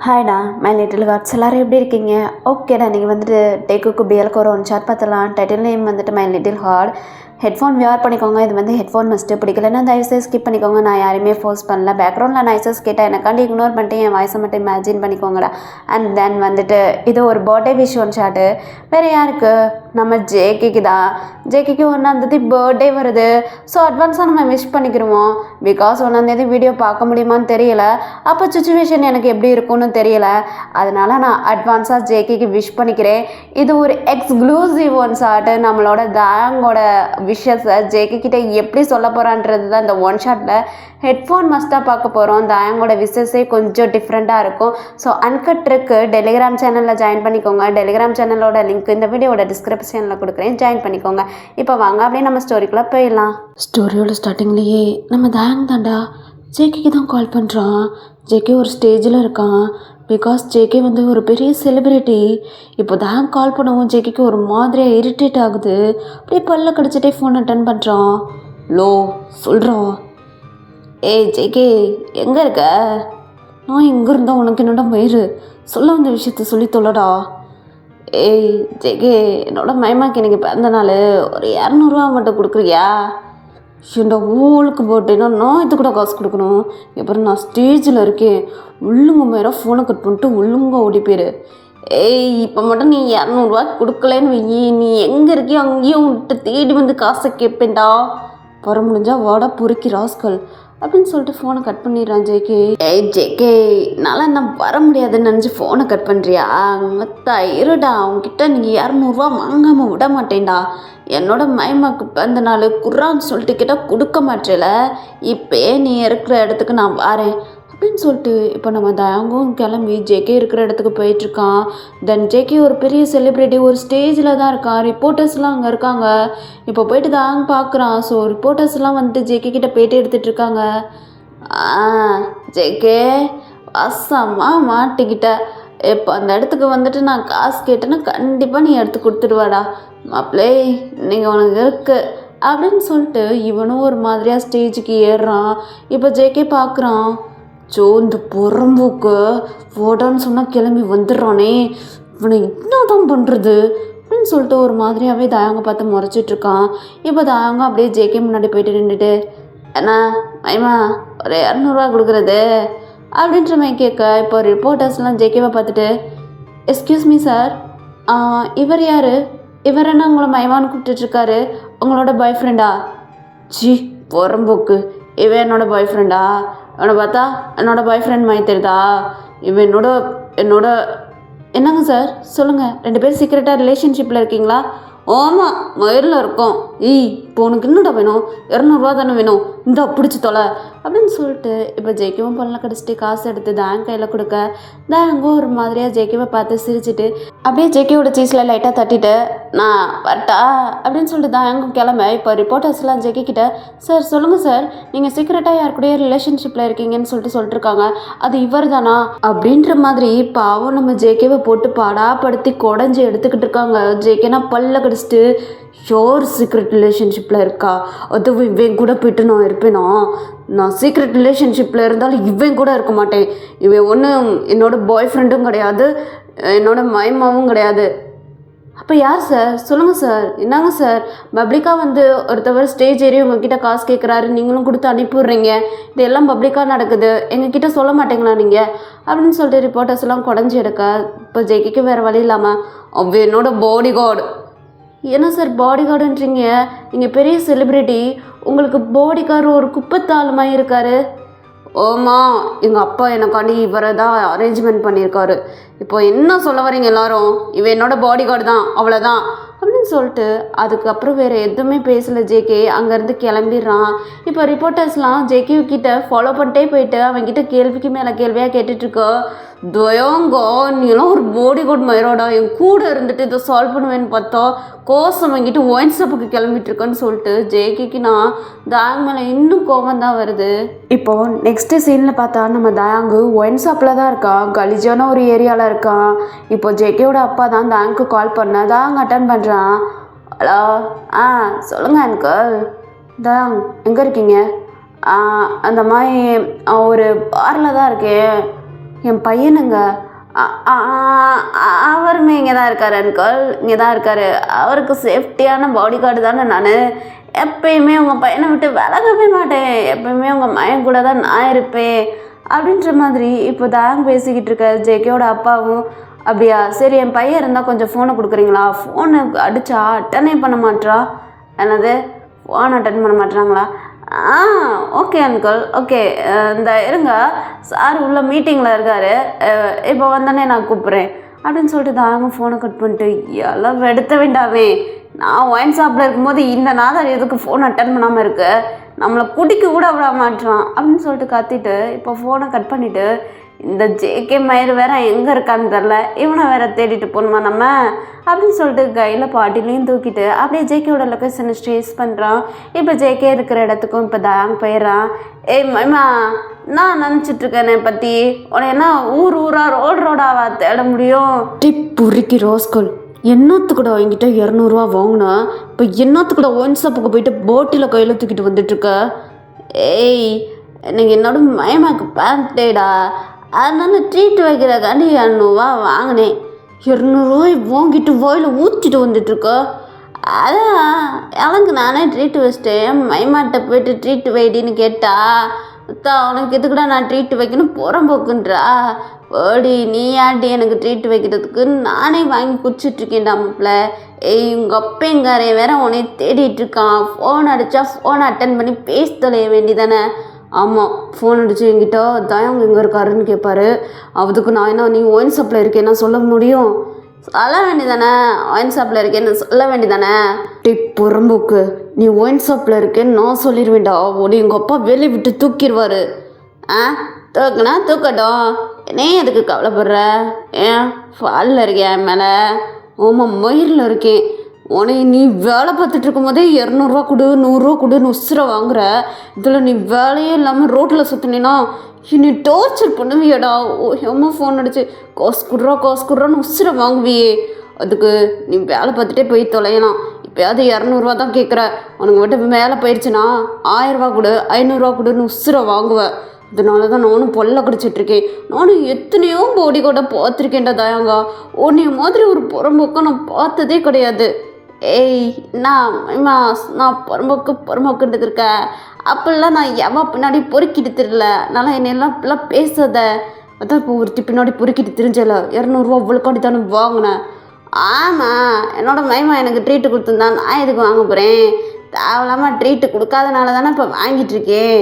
ஹாய்டா my little cards எல்லோரும் எப்படி இருக்கீங்க? ஓகேடா, நீங்கள் வந்துட்டு டேக்குக்கு பிஎலுக்கு ஒரு ஒன் ஷார்ட் பார்த்தலாம். டைட்டில் நேம் வந்துட்டு my little heart. Headphone wear பண்ணிக்கோங்க. இது வந்து ஹெட்ஃபோன் மஸ்ட்டு. பிடிக்கலன்னா தயவுசெய்து ஸ்கிப் பண்ணிக்கோங்க. நான் யாரையுமே ஃபோர்ஸ் பண்ணல. பேக்ரவுண்டில் நாய்ஸஸ் கேட்டால் எனக்காண்டி இக்னோர் பண்ணிட்டு என் வாய்ஸை மட்டும் இமேஜின் பண்ணிக்கோங்கடா. அண்ட் தென் வந்துட்டு இது ஒரு பர்த்டே விஷ் ஒன் ஷார்ட்டு. வேறு யாருக்கு? நம்ம ஜேகேக்கு தான். ஜேகேக்கு 1ஆம் பர்த்டே வருது. ஸோ அட்வான்ஸாக நம்ம விஷ் பண்ணிக்கிடுவோம். பிகாஸ் 1ஆம் வீடியோ பார்க்க முடியுமான்னு தெரியல. அப்போ சுச்சுவேஷன் எனக்கு எப்படி இருக்கும்னு தெரியல. அதனால் நான் அட்வான்ஸாக ஜேகேக்கு விஷ் பண்ணிக்கிறேன். இது ஒரு எக்ஸ்க்ளூசிவ் ஒன் ஷார்ட்டு. நம்மளோட தாங்கோட விஷஸை ஜேகே கிட்டே எப்படி சொல்ல போகிறான்றது தான் இந்த ஒன் ஷாட்டில். ஹெட்ஃபோன் மஸ்ட்டாக பார்க்க போகிறோம். தாயங்கோட விஷஸே கொஞ்சம் டிஃப்ரெண்ட்டாக இருக்கும். ஸோ அன்கட் ட்ரிக்கு டெலிகிராம் சேனலில் ஜாயின் பண்ணிக்கோங்க. டெலிகிராம் சேனலோட லிங்க் இந்த வீடியோட டிஸ்கிரிப்ஷனில் கொடுக்குறேன், ஜாயின் பண்ணிக்கோங்க. இப்போ வாங்க அப்படியே நம்ம ஸ்டோரிக்குள்ளே போயிடலாம். ஸ்டோரியோட ஸ்டார்டிங்லேயே நம்ம தாயங் தாண்டா ஜேகேக்கு தான் கால் பண்ணுறான். ஜேகே ஒரு ஸ்டேஜில் இருக்கான். பிகாஸ் ஜேகே வந்து ஒரு பெரிய செலிப்ரிட்டி. இப்போ தான் கால் பண்ணவும் ஜேகேக்கு ஒரு மாதிரியாக இரிட்டேட் ஆகுது. அப்படியே பல்ல கடிச்சிட்டே ஃபோன் அட்டன் பண்ணுறான். லோ சொல்கிறான். ஏய் ஜேகே, எங்கே இருக்க? நான் எங்கே இருந்தால் உனக்கு என்னோட மயிறு சொல்ல வந்த விஷயத்த சொல்லி தொல்லடா. ஏய் ஜேகே, என்னோட மயமாக்கு எனக்கு பிறந்த நாள், ஒரு 200 மட்டும் கொடுக்குறியா? இந்த ஊருக்கு போட்டேன்னா நான் இது கூட காசு கொடுக்கணும். அப்புறம் நான் ஸ்டேஜில் இருக்கேன். உள்ளுங்க மேலே ஃபோனை கட் பண்ணிட்டு உள்ளுங்க ஓடி போயிரு. ஏய், இப்போ மட்டும் நீ 200 கொடுக்கலன்னு வையி, நீ எங்கே இருக்கியோ அங்கேயும் விட்டு தேடி வந்து காசை கேட்பேன்டா. வர முடிஞ்சா வாடா பொறுக்கி ராஸ்கல் அப்படின்னு சொல்லிட்டு ஃபோனை கட் பண்ணிடுறான் ஜேகே. ஏய் ஜேகே, என்னால் என்ன வர முடியாதுன்னு நினச்சி ஃபோனை கட் பண்ணுறியா? மொத்த இருடா, அவங்ககிட்ட நீங்கள் 200 வாங்காமல் விட மாட்டேன்டா. என்னோட மைமாக்கு பிறந்த நாள் குர்ரான்னு சொல்லிட்டு கேட்டால் கொடுக்க மாட்டேல. இப்போ நீ இருக்கிற இடத்துக்கு நான் வரேன் அப்படின்னு சொல்லிட்டு இப்போ நம்ம தாயங்கும் கிளம்பி ஜேகே இருக்கிற இடத்துக்கு போயிட்டுருக்கான். தென் ஜேகே ஒரு பெரிய செலிப்ரிட்டி, ஒரு ஸ்டேஜில் தான் இருக்கான். ரிப்போர்ட்டர்ஸ்லாம் அங்கே இருக்காங்க. இப்போ போயிட்டு தாங்க பார்க்குறான். ஸோ ரிப்போர்ட்டர்ஸ்லாம் வந்துட்டு ஜேகே கிட்ட பேட்டி எடுத்துகிட்டு இருக்காங்க. ஜேகே வசமாக மாட்டிக்கிட்ட. இப்போ அந்த இடத்துக்கு வந்துட்டு நான் காசு கேட்டேன்னா கண்டிப்பாக நீ எடுத்து கொடுத்துடுவாடா. மாப்பிளே நீங்கள் உனக்கு இருக்கு அப்படின்னு சொல்லிட்டு இவனும் ஒரு மாதிரியாக ஸ்டேஜுக்கு ஏறுறான். இப்போ ஜேகே பார்க்குறான். ஸோ இந்த புறம்போக்கு ஓடான்னு சொன்னால் கிளம்பி வந்துடுறானே, இவனை என்ன தான் பண்ணுறது அப்படின்னு சொல்லிட்டு ஒரு மாதிரியாகவே தாயங்க பார்த்து முறைச்சிட்ருக்கான். இப்போ தாயங்க அப்படியே ஜேகே முன்னாடி போயிட்டு நின்றுட்டு, அண்ணா மைமா ஒரு 200 கொடுக்குறது அப்படின்ற மாதிரி கேட்க, இப்போ ரிப்போர்ட்டர்ஸ்லாம் ஜேகேவை பார்த்துட்டு, எக்ஸ்கியூஸ் மீ சார், இவர் யார்? இவர் என்ன உங்களை மைமான்னு கூப்பிட்டுட்ருக்காரு? உங்களோட பாய் ஃப்ரெண்டா? ஜி புறம்போக்கு, இவன் என்னோட பாய் ஃப்ரெண்டா? அவனை பார்த்தா என்னோடய பாய் ஃப்ரெண்ட் மாதிரி தெரியுதா? இவன் என்னோட என்னங்க சார் சொல்லுங்கள், 2 பேரும் சீக்கிரட்டாக ரிலேஷன்ஷிப்பில் இருக்கீங்களா? ஆமாம், மயிரில் இருக்கோம். இப்போ உனக்கு என்னடா வேணும்? 200 தானே வேணும், இந்த பிடிச்சி தொலை அப்படின்னு சொல்லிட்டு இப்போ ஜேகேவும் பொண்ணை கடிச்சிட்டு காசு எடுத்து தாங்க கையில் கொடுக்க, தாங்கும் ஒரு மாதிரியாக ஜேகேவை பார்த்து சிரிச்சிட்டு அப்படியே ஜேகேவோட சீஸில் லைட்டாக தட்டிட்டு, நான் வரட்டா அப்படின்னு சொல்லிட்டு தாங்கும் கிளம்ப. இப்போ ரிப்போர்ட்டர்ஸ்லாம் ஜேகே கிட்ட, சார் சொல்லுங்கள் சார், நீங்கள் சீக்கிரட்டாக யார் கூடயே ரிலேஷன்ஷிப்பில் இருக்கீங்கன்னு சொல்லிட்டுருக்காங்க, அது இவர் தானா அப்படின்ற மாதிரி பாவம் நம்ம ஜேகேவை போட்டு பாடாப்படுத்தி குடஞ்சி எடுத்துக்கிட்டு இருக்காங்க. ஜேகேனா பல்ல கடிச்சிட்டு, ஷோர் சீக்ரெட் ரிலேஷன்ஷிப்பில் இருக்கா? அதுவும் இவன் கூட போய்ட்டு நான் இருப்பேனா? நான் சீக்ரெட் ரிலேஷன்ஷிப்பில் இருந்தாலும் இவன் கூட இருக்க மாட்டேன். இவன் ஒன்றும் என்னோடய பாய் ஃப்ரெண்டும் கிடையாது, என்னோடய மைமாவும் கிடையாது. அப்போ யார் சார்? சொல்லுங்கள் சார். என்னங்க சார், பப்ளிக்காக வந்து ஒருத்தவர் ஸ்டேஜ் ஏறி உங்ககிட்ட காசு கேட்குறாரு, நீங்களும் கொடுத்து அனுப்பிவிட்றீங்க. இது எல்லாம் பப்ளிக்காக நடக்குது, எங்ககிட்ட சொல்ல மாட்டேங்களா நீங்கள் அப்படின்னு சொல்லிட்டு ரிப்போர்ட்டர்ஸ் எல்லாம் குடஞ்சி எடுக்க, இப்போ ஜேகேக்கு வேறு வழி இல்லாமல், அவன் என்னோட பாடி கார்டு. என்ன சார் பாடி கார்டுன்றீங்க? நீங்கள் பெரிய செலிப்ரிட்டி, உங்களுக்கு பாடி கார்டு ஒரு குப்பத்தாளுமாக இருக்காரு. ஓமா, எங்கள் அப்பா எனக்காண்டி இவரை தான் அரேஞ்ச்மெண்ட் பண்ணியிருக்காரு. இப்போ என்ன சொல்ல வரீங்க எல்லாரும்? இவன் என்னோட பாடி கார்டு தான், அவ்வளோதான் அப்படின்னு சொல்லிட்டு அதுக்கப்புறம் வேறு எதுவுமே பேசலை ஜேகே. அங்கேருந்து கிளம்பிடுறான். இப்போ ரிப்போர்ட்டர்ஸ்லாம் ஜேகே கிட்ட ஃபாலோ பண்ணிட்டே போயிட்டு அவங்ககிட்ட கேள்விக்கு மேலே கேள்வியாக கேட்டுட்ருக்கோ. துவயங்கோ, நீலாம் ஒரு பாடி கார்டு மயிரோடா, என் கூட இருந்துட்டு இதை சால்வ் பண்ணுவேன்னு பார்த்தா கோசம் வாங்கிட்டு ஒயின் ஷாப்புக்கு கிளம்பிட்டுருக்கேன்னு சொல்லிட்டு ஜேகேக்கு நான் தாங் மேலே இன்னும் கோபம் தான் வருது. இப்போது நெக்ஸ்ட்டு சீனில் பார்த்தா நம்ம தாங்கு ஒயின் ஷாப்பில் தான் இருக்கான். கலிஜான ஒரு ஏரியாவில் இருக்கான். இப்போ ஜேகேவோட அப்பா தான் தாங்க்கு கால் பண்ண, தாங் அட்டன் பண்ணுறான். ஹலோ, சொல்லுங்கள் அங்கிள். தாங் எங்கே இருக்கீங்க? அந்த மாதிரி ஒரு பாரில் தான் இருக்கேன். என் பையனுங்க அவருமே இங்கே தான் இருக்கார் அங்கிள், இங்கே தான் இருக்கார். அவருக்கு சேஃப்டியான பாடி கார்டு தானே நான். எப்பயுமே உங்கள் பையனை விட்டு விலகவே மாட்டேன், எப்பயுமே உங்கள் மயன் கூட தான் நான் இருப்பேன் அப்படின்ற மாதிரி இப்போ தான் பேசிக்கிட்டு இருக்க ஜேகேயோட அப்பாவும். அப்படியா, சரி என் பையன் இருந்தால் கொஞ்சம் ஃபோனை கொடுக்குறீங்களா? ஃபோனை அடித்தா அட்டனே பண்ண மாட்டா. என்னது, ஃபோன் அட்டன் பண்ண மாட்டாங்களா? Okay uncle, okay. இந்த இருங்க, சார் உள்ள மீட்டிங்கில் இருக்கார், இப்போ வந்தோடனே நான் கூப்பிட்றேன் அப்படின்னு சொல்லிட்டு தாங்க ஃபோனை கட் பண்ணிட்டு, எல்லாம் எடுத்த வேண்டாமே, நான் ஒயின் ஷாப்பில் இருக்கும்போது இந்த நாதர் எதுக்கு ஃபோன் அட்டன் பண்ணாமல் இருக்கு, நம்மளை குடிக்க கூட விட மாட்டான் அப்படின்னு சொல்லிட்டு கத்திட்டு இப்போ ஃபோனை கட் பண்ணிவிட்டு, இந்த ஜேகே மயிறு வேற எங்கே இருக்கான்னு தெரில, இவனை வேற தேடிட்டு போகணுமா நம்ம அப்படின்னு சொல்லிட்டு கையில் பாட்டிலையும் தூக்கிட்டு அப்படியே ஜேகேயோட லொக்கேஷனை ஸ்ட்ரேஸ் பண்ணுறான். இப்போ ஜேகே இருக்கிற இடத்துக்கும் இப்போ தாங்க போயிடுறான். ஏய் மைமா, நான் நினச்சிட்ருக்கேன் என்னை பற்றி, உன்னை என்ன ஊர் ஊராக ரோடாவா தேட முடியும்? டிப் உருக்கி ரோஸ்கோல், என்னத்துக்கூட வாங்கிட்ட 200 வாங்கினா, இப்போ என்னத்துக்கூட ஒயின் ஷாப்புக்கு போயிட்டு போட்டியில் கையில் தூக்கிட்டு வந்துட்டுருக்க? ஏய், எனக்கு என்னோட மைமாக்கு பேண்டேடா, அதனால ட்ரீட் வைக்கிறக்காண்டி 200 வாங்கினேன். 200 வாங்கிட்டு வாயில் ஊற்றிட்டு வந்துட்டுருக்க. அதான் எனக்கு நானே ட்ரீட் வச்சிட்டேன். மைமாட்ட போயிட்டு ட்ரீட் வைடின்னு கேட்டா, உனக்கு எதுக்குடா நான் ட்ரீட் வைக்கணும் புறம்போக்குன்றா. ஓடி நீ ஆண்டி எனக்கு ட்ரீட் வைக்கிறதுக்கு நானே வாங்கி குடிச்சிட்ருக்கேன்டா மாப்பிள்ள. ஏய், உங்கள் அப்பேங்காரன் வேற உன்னை தேடிட்டு இருக்கான். ஃபோன் அடித்தா ஃபோனை அட்டன் பண்ணி பேச தொலைய வேண்டிதானே? ஆமாம், ஃபோன் அடிச்சு என்கிட்ட தயங்க எங்கே இருக்காருன்னு கேட்பாரு. அதுக்கு நான் என்ன, நீ ஒயின் ஷாப்பில் இருக்கேன்னா சொல்ல முடியும்? சொல்ல வேண்டியதானே, ஒயின் ஷாப்பில் இருக்கேன்னு சொல்ல வேண்டியதானே? டிப் புறம்போக்கு, நீ ஒயின் ஷாப்பில் இருக்கேன்னு நான் சொல்லிடுவேன்டா, உடனே எங்கள் அப்பா வெளியே விட்டு தூக்கிடுவார். தூக்குனா தூக்கட்டும், என்னே எதுக்கு கவலைப்படுற? ஏன் ஃபாலில் இருக்கேன் என் மேலே? ஆமாம், மயிரில் இருக்கேன். உனே நீ வேலை பார்த்துட்டு இருக்கும்போதே 200 கொடு 100 கொடுன்னு உசுரை வாங்குற. இதில் நீ வேலையே இல்லாமல் ரோட்டில் சுற்றினா நீ டார்ச்சர் பண்ணுவியடா. ஏம்மா ஃபோன் அடிச்சு காசு குடுறான்னு உசுரை வாங்குவியே. அதுக்கு நீ வேலை பார்த்துட்டே போய் தொலையலாம். இப்போயாவது 200 தான் கேட்குற, உனக்கு மட்டும் வேலை போயிடுச்சுன்னா 1000 கொடு 500 கொடுன்னு உசுரை வாங்குவேன். அதனால தான் நானும் பொல்ல கடிச்சிட்ருக்கேன். நானும் எத்தனையோ பாடி கூட பார்த்துருக்கேன்டா தயாங்கா. உன்னைய மாதிரி ஒரு புறம்போக்க நான் பார்த்ததே கிடையாது. ஏய், நான் புறம்போக்குன்றது இருக்க அப்படிலாம் நான் எவன் பின்னாடி பொறுக்கிட்டு தெரியல. அதனால் என்னெல்லாம் இப்படிலாம் பேசாத. அதான் இப்போ ஒருத்தி பின்னாடி பொறுக்கிட்டு தெரிஞ்சல 200 அவ்வளோக்காண்டி தானே வாங்கினேன். ஆமாம், என்னோட மைமா எனக்கு ட்ரீட்டு கொடுத்துருந்தா நான் எதுக்கு வாங்க போகிறேன்? தேவையில்லாமல் ட்ரீட்டு கொடுக்காதனால தானே இப்போ வாங்கிட்டுருக்கேன்.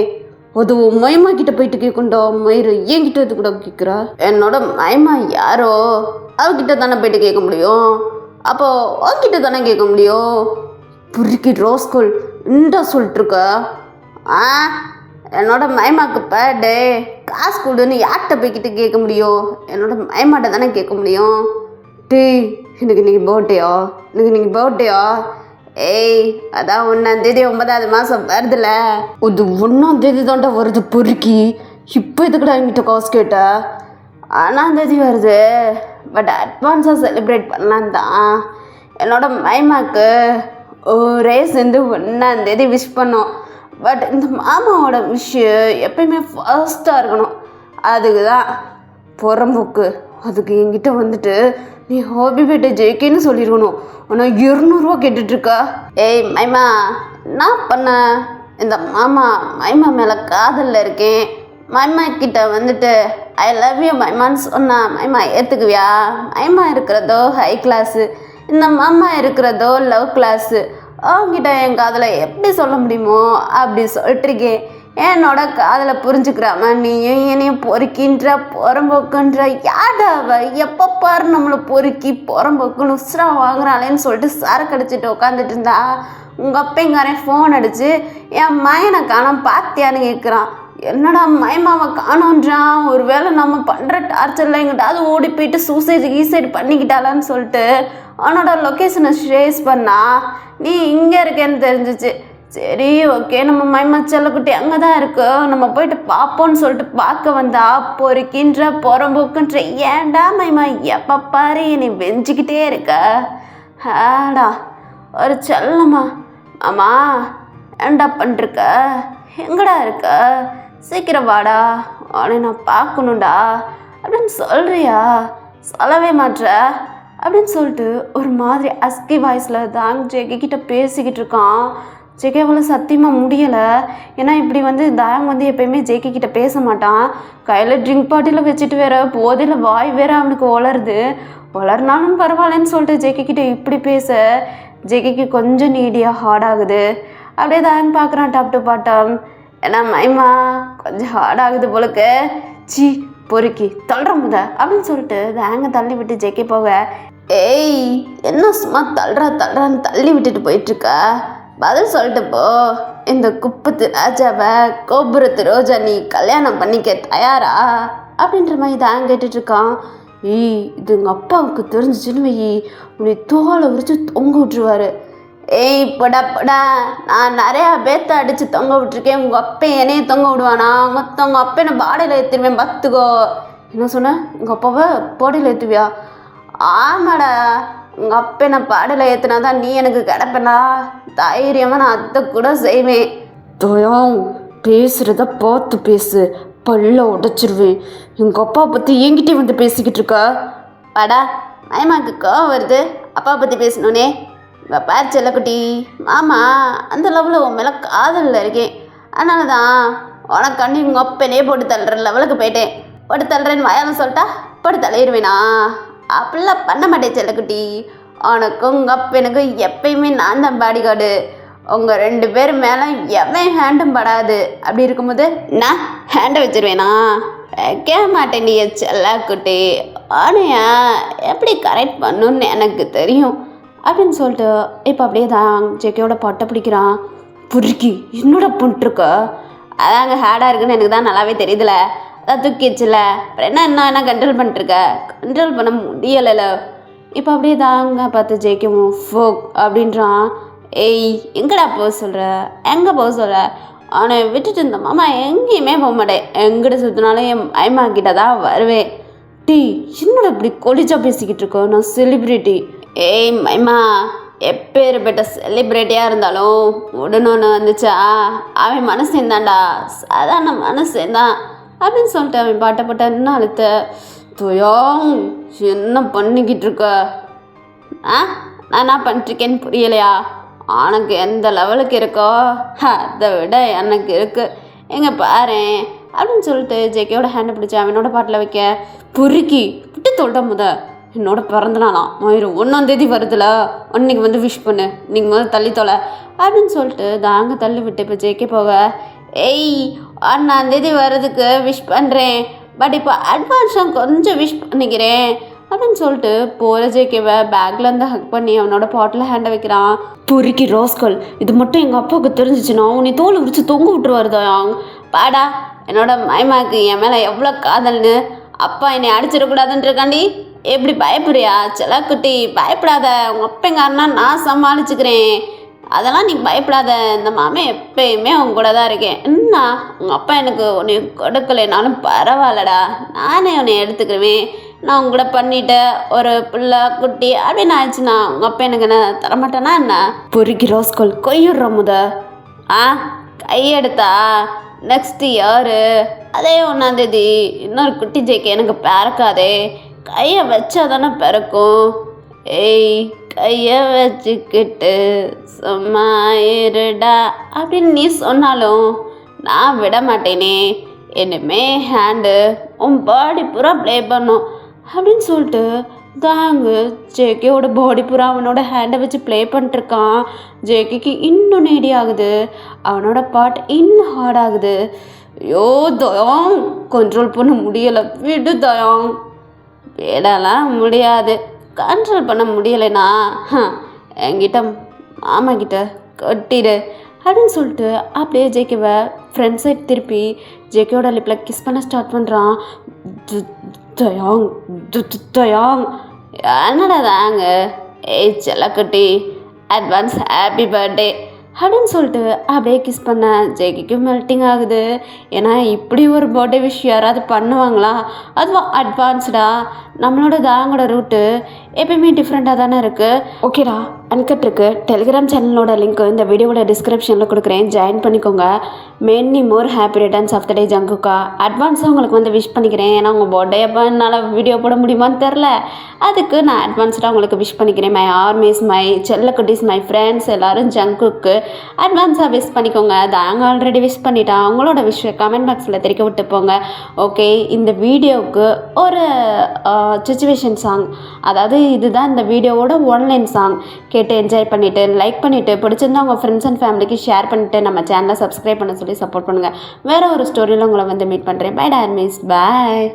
அது மைமா கிட்ட போயிட்டு கேட்குண்டா, மயிறு என்கிட்ட இது கூட கேட்குறா. என்னோட மைமா யாரோ அவகிட்ட தானே போயிட்டு கேட்க முடியும். அப்போ உன்கிட்ட தானே கேட்க முடியும். புரிக்கி ரோஸ்கோல் இண்டா சொல்லிட்டுருக்க. என்னோட மைமாக்கு பேர்டே காசு கொடுன்னு யார்கிட்ட போய்கிட்டு கேட்க முடியும்? என்னோட மைமாட்ட தானே கேட்க முடியும். டேய், எனக்கு இன்னைக்கு பர்த்டேயா? ஏய், அதான் 1ஆம் தேதி 9வது மாதம் வருதுல. அது 1ஆம் தேதி தாண்டா வருது பொறுக்கி. இப்போ இதுக்கடா என்கிட்ட காசு கேட்ட? 1ஆம் தேதி வருது, பட் அட்வான்ஸாக செலிப்ரேட் பண்ணலாம் தான். என்னோட மைமாக்கு ஒரே சேர்ந்து 1ஆம் தேதி விஷ் பண்ணோம். பட் இந்த மாமாவோட விஷயம் எப்பயுமே ஃபர்ஸ்ட்டாக இருக்கணும். அதுக்கு தான் புறம்போக்கு. அதுக்கு என்கிட்ட வந்துட்டு நீ ஹாப்பி பர்த்டே ஜேகேன்னு சொல்லிடணும். ஆனால் 200 கேட்டுட்ருக்கா. ஏய் மைமா, நான் பண்ண இந்த மைமா மேலே காதலில் இருக்கேன். மைமா கிட்ட வந்துட்டு ஐ லவ் யூ மைமான்னு சொன்னா மைமா ஏற்றுக்குவியா? மைமா இருக்கிறதோ ஹை கிளாஸு, இந்த மாமா இருக்கிறதோ லவ் கிளாஸு. அவங்ககிட்ட என் காதலை எப்படி சொல்ல முடியுமோ அப்படி சொல்லிட்டுருக்கேன். என்னோட காதலை புரிஞ்சுக்கிறாம நீயும் என்னையும் பொறுக்கின்ற புறம்போக்குன்ற யாடாவ எப்போ பாரு நம்மளை பொறுக்கி புறம்போக்குன்னு உசுரா வாங்குறாளேன்னு சொல்லிட்டு சரக்கு அடிச்சுட்டு உட்காந்துட்டு இருந்தா உங்கள் அப்பங்காரன் ஃபோன் அடித்து என் மயனை காணோம் பாத்தியான்னு கேட்குறான். என்னடா மைமாவை காணோன்றான். ஒரு வேளை நம்ம பண்ணுற டார்ச்சரில் எங்கிட்டாவது ஓடி போயிட்டு சூசைடு பண்ணிக்கிட்டாளான்னு சொல்லிட்டு அவனோட லொக்கேஷனை ஷேஸ் பண்ணா நீ இங்கே இருக்கேன்னு தெரிஞ்சிச்சு. சரி ஓகே, நம்ம மைமா செல்லக்குட்டி அங்கே தான் இருக்கு, நம்ம போயிட்டு பார்ப்போன்னு சொல்லிட்டு பார்க்க வந்தா பொறுக்கின்ற புறம்போக்குன்ற ஏன்டா மைமா எப்போ பாரு நீ வெஞ்சிக்கிட்டே இருக்க? ஆடா ஒரு செல்லம்மா. மாமா ஏன்டா பண்ணிருக்க? எங்கடா இருக்க? சீக்கிரம் வாடா, அவனை நான் பார்க்கணுண்டா. அப்படின்னு சொல்கிறியா, சொல்லவே மாட்ற அப்படின்னு சொல்லிட்டு ஒரு மாதிரி அஸ்கி வாய்ஸில் தாங் ஜேகே கிட்ட பேசிக்கிட்டு இருக்கான். ஜேகேவால் சத்தியமாக முடியலை. ஏன்னா இப்படி தாங் எப்பயுமே ஜேகே கிட்ட பேச மாட்டான். கையில் ட்ரிங்க் பாட்டில் வச்சுட்டு வேற போதையில் வாய் வேற அவனுக்கு வளர்னாலும் பரவாயில்லன்னு சொல்லிட்டு ஜேகே கிட்ட இப்படி பேச ஜேகேக்கு கொஞ்சம் நீடியாக ஹார்ட் ஆகுது. அப்படியே தாங் பார்க்குறான் டாப் டு பாட்டம். ஏன்னா மைமா கொஞ்சம் ஹார்ட் ஆகுது போலுக்கு, சி பொறுக்கி தள்ளுற முத அப்படின்னு சொல்லிட்டு தாங்க தள்ளி விட்டு ஜேகே போக, ஏய் என்ன சும்மா தள்ளுறான்னு தள்ளி விட்டுட்டு போயிட்டுருக்க, பதில் சொல்லிட்டு போ. இந்த குப்பத்து ராஜாவை கோபுரத்து ரோஜா நீ கல்யாணம் பண்ணிக்க தயாரா அப்படின்ற மாதிரி தான் கேட்டுட்ருக்கான். ஏய் இது எங்கள் அப்பாவுக்கு தெரிஞ்சிச்சுன்னு வை, உன்னை தோலை உரிச்சு தொங்க விட்டுருவாரு. ஏய் படா நான் நிறையா பேத்த அடித்து தொங்க விட்டுருக்கேன், உங்கள் அப்பா என்னையே தொங்க விடுவானா, உங்கள் அப்பா என்ன பாடையில் ஏற்றுவேன் பார்த்துக்கோ. என்ன சொன்னேன், உங்கள் அப்பாவை பாடையில் ஏற்றுவியா? ஆமாடா, உங்கள் அப்பா என்ன பாடையில் ஏற்றுனா தான் நீ எனக்கு கிடப்பேனா, தைரியமாக நான் அதை கூட செய்வேன். தோயம் பேசுகிறத பார்த்து பேசு, பல்ல உடைச்சிருவேன். எங்கள் அப்பா பற்றி என்கிட்டே பேசிக்கிட்டு இருக்கா. வாடா மைமாக்கு கோவம் வருது அப்பா பற்றி பேசணுன்னே. இங்கே பார் செல்லக்குட்டி, மாமா அந்த லெவலில் உன் மேலே காதலில் இருக்கேன், அதனால தான் உனக்காண்டி உங்கள் அப்பனே போட்டு தள்ளுற லெவலுக்கு போயிட்டேன். போட்டு தள்ளுறேன்னு வயாலும் சொல்லிட்டா போட்டு தள்ளிடுவேனா? அப்படிலாம் பண்ண மாட்டேன் செல்லக்குட்டி. உனக்கும் உங்கள் அப்பனுக்கும் எப்பயுமே நான் தான் பாடி கார்டு. உங்கள் 2 பேர் மேலே எவன் ஹேண்டும் படாது. அப்படி இருக்கும்போது நான் ஹேண்டை வச்சிருவேனா? வைக்க மாட்டேன் நீ செல்லக்குட்டி. ஆனையா எப்படி கரெக்ட் பண்ணுன்னு எனக்கு தெரியும் அப்படின்னு சொல்லிட்டு இப்போ அப்படியே தான் ஜேகேயோட பொட்டை பிடிக்கிறான். புரிக்கி என்னோட பண்ணிட்டுருக்க, அதாங்க ஹேர்டாக இருக்குன்னு எனக்கு தான் நல்லாவே தெரியுதுல, அதான் தூக்கிடுச்சுல, அப்புறம் என்ன கண்ட்ரோல் பண்ணிட்டுருக்க, கண்ட்ரோல் பண்ண முடியலைல. இப்போ அப்படியே தாங்க பார்த்து ஜேகேவும் ஃபோக் அப்படின்றான். ஏய் எங்கடா போக சொல்கிற, எங்கே போக சொல்கிற, அவனை விட்டுட்டு இந்த மாமா எங்கேயுமே போக மாட்டேன், எங்கிட்ட சுற்றினாலும் என் மைமா கிட்ட தான் வருவேன். டீ என்னோட இப்படி கொலிச்சா பேசிக்கிட்டு இருக்கோம், நான் செலிப்ரிட்டி. ஏய் மைமா எப்பேற்பட்ட செலிப்ரிட்டியாக இருந்தாலும் உடனொன்று வந்துச்சா அவன் மனசேந்தான்டா, சாதாரண மனசேந்தான் அப்படின்னு சொல்லிட்டு அவன் பாட்டை போட்ட என்ன அழுத்த. துயோங் என்ன பண்ணிக்கிட்டு இருக்க? நான் என்ன பண்ணிட்டுருக்கேன்னு புரியலையா? உனக்கு எந்த லெவலுக்கு இருக்கோ அதை விட எனக்கு இருக்குது, எங்கே பாரு அப்படின்னு சொல்லிட்டு ஜேகேயோட ஹேண்டை பிடிச்சி அவனோட பாட்டில் வைக்க, பொறுக்கி விட்டு தொல்ட முத. என்னோட பிறந்தநாளாம் 1 வருதுல, அன்றைக்கி விஷ் பண்ணு, நீங்கள் தள்ளி தொலை அப்படின்னு சொல்லிட்டு தாங்க தள்ளி விட்டு இப்போ ஜேகே போக, ஏய் 1 வர்றதுக்கு விஷ் பண்ணுறேன், பட் இப்போ அட்வான்ஸாக கொஞ்சம் விஷ் பண்ணிக்கிறேன் அப்படின்னு சொல்லிட்டு போகிற ஜேகேவை பேக்லேருந்து ஹக் பண்ணி அவனோட பாட்டில் ஹேண்டை வைக்கிறான். பொறுக்கி ரோஸ்கல், இது மட்டும் எங்கள் அப்பாவுக்கு தெரிஞ்சிச்சுன்னா உன்னை தோலை உரிச்சு தொங்க விட்டுருவாருதான். பாடா என்னோட மைமாக்கு என் மேலே எவ்வளோ காதல்னு, அப்பா என்னை அடிச்சிடக்கூடாதுன்றக்காண்டி எப்படி பயப்படுறியா? செல்லக்குட்டி பயப்படாத, உங்கள் அப்பங்காரனா நான் சமாளிச்சுக்கிறேன், அதெல்லாம் நீ பயப்படாத, இந்த மாமே எப்பயுமே அவங்க கூட தான் இருக்கேன். என்ன உங்கள் அப்பா எனக்கு உன்னை கொடுக்கலைனாலும் பரவாயில்லடா, நானே உன்னை எடுத்துக்கிடுவேன், நான் உங்க கூட பண்ணிட்டு ஒரு பிள்ளை குட்டி அப்படின்னு ஆயிடுச்சுன்னா உங்கள் அப்பா எனக்கு என்ன தரமாட்டேன்னா என்ன? பொறுக்கி ரோஸ்கோல் கொய்யுடுற முத. கையெடுத்தா நெக்ஸ்ட் இயர் அதே 1 இன்னொரு குட்டி ஜேகே எனக்கு பிறக்காதே, கையை வச்சா தானே பிறக்கும். ஏய் கையை வச்சுக்கிட்டு சும்மா இருடா அப்படின்னு நீ சொன்னாலும் நான் விட மாட்டேனே, என்னமே ஹேண்டு உன் பாடி பூரா ப்ளே பண்ணும் அப்படின்னு சொல்லிட்டு தாங்க ஜேகேவோட பாடி பூரா அவனோட ஹேண்டை வச்சு ப்ளே பண்ணிட்டுருக்கான். ஜேகேக்கு இன்னும் நேடி ஆகுது, அவனோட பாட் இன்னும் ஹார்ட் ஆகுது. ஐயோ தயம் கண்ட்ரோல் பண்ண முடியலை, விடு தயம். விடலாம் முடியாது, கண்ட்ரோல் பண்ண முடியலைனா என்கிட்ட மாமா கிட்ட கொட்டிடு அப்படின்னு சொல்லிட்டு அப்படியே ஜேகேவை ஃப்ரெண்ட் சைட் திருப்பி ஜேகேவோட லிப்பில் கிஸ் பண்ண ஸ்டார்ட் பண்ணுறான். தயாங் தயாங் என்னடா தாங்க, ஏய் செல்லக்குட்டி அட்வான்ஸ் ஹாப்பி பர்த்டே அப்படின்னு சொல்லிட்டு அப்படியே கிஸ் பண்ண ஜேகேக்கு மெல்ட்டிங் ஆகுது. ஏன்னா இப்படி ஒரு பர்த்டே விஷ் யாராவது பண்ணுவாங்களா, அதுவும் அட்வான்ஸ்டா. நம்மளோட தாங்கோட ரூட்டு எப்பயுமே டிஃப்ரெண்ட்டாக தானே இருக்குது. ஓகேடா, அன்கட் இருக்குது. டெலிகிராம் சேனலோட லிங்க் இந்த வீடியோவோட டிஸ்கிரிப்ஷனில் கொடுக்குறேன், ஜாயின் பண்ணிக்கோங்க. Many more happy returns of the day ஜங்குக்கா. அட்வான்ஸாக உங்களுக்கு வந்து விஷ் பண்ணிக்கிறேன். ஏன்னா உங்கள் பர்த்டே அப்போ என்னால் வீடியோ போட முடியுமான்னு தெரில, அதுக்கு நான் அட்வான்ஸ்டாக உங்களுக்கு விஷ் பண்ணிக்கிறேன். மை ஆர்மிஸ், மை செல்லக்குட்டீஸ், மை ஃப்ரெண்ட்ஸ் எல்லோரும் ஜங்குக்கு அட்வான்ஸாக விஷ் பண்ணிக்கோங்க. நாங்கள் ஆல்ரெடி விஷ் பண்ணிட்டோம். அவங்களோட விஷ் கமெண்ட் பாக்ஸில் தெரிவிக்க விட்டு போங்க. ஓகே, இந்த வீடியோவுக்கு ஒரு சுச்சுவேஷன் சாங், அதாவது இதுதான் இந்த வீடியோவோட ஒன்லைன் சாங் கேட்டு என்ஜாய் பண்ணிவிட்டு லைக் பண்ணிவிட்டு பிடிச்சிருந்தா உங்கள் ஃப்ரெண்ட்ஸ் அண்ட் ஃபேமிலிக்கு ஷேர் பண்ணிவிட்டு நம்ம சேனலை சப்ஸ்கிரைப் பண்ண சொல்லி சப்போர்ட் பண்ணுங்கள். வேறு ஒரு ஸ்டோரியில் உங்களை வந்து மீட் பண்ணுறேன். பை டார்மிஸ், பாய்.